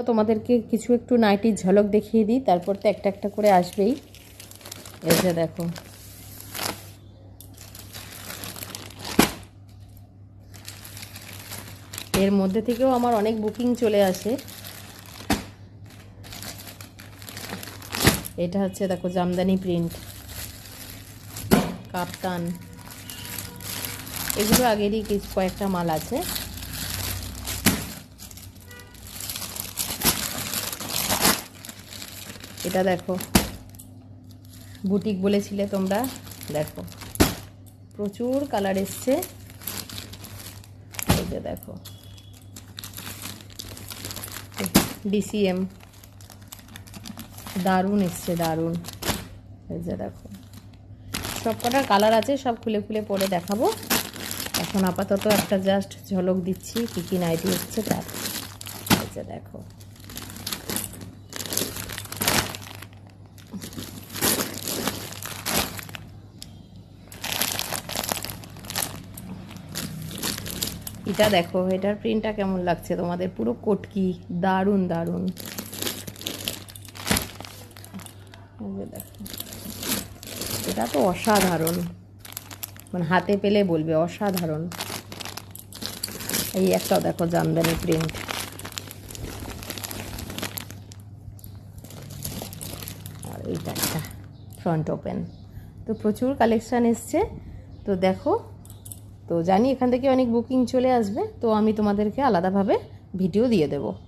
তোমাদেরকে কিছু একটু নাইটির ঝলক দেখিয়ে দিই, তারপর তো একটা একটা করে আসবেই। এই যে দেখো, এর মধ্যে থেকেও আমার অনেক বুকিং চলে আসে। এটা হচ্ছে দেখো জামদানি প্রিন্ট, কাপ্তান, এগুলো আগেরই কয়েকটা মাল আছে। এটা দেখো বুটিক বলেছিলে তোমরা, দেখো প্রচুর কালার এসছে। এই যে দেখো ডিসিএম, দারুণ এসছে, দারুণ। এই যে দেখো সব কটার কালার আছে, সব খুলে খুলে পরে দেখাবো। এখন আপাতত একটা জাস্ট ঝলক দিচ্ছি কী কী নাইটি হচ্ছে তার। এই যে দেখো এটা দেখো, এটার প্রিন্টটা কেমন লাগছে তোমাদের, পুরো কটকি, দারুণ দারুণ। দেখো এটা তো অসাধারণ, মানে হাতে পেলে বলবে অসাধারণ। এই একটাও দেখো জামদানি প্রিন্ট, আর এইটা একটা ফ্রন্ট ওপেন। তো প্রচুর কালেকশান এসছে, তো দেখো। তো জানি এখান থেকে অনেক বুকিং চলে আসবে, তো আমি তোমাদেরকে আলাদাভাবে ভিডিও দিয়ে দেবো।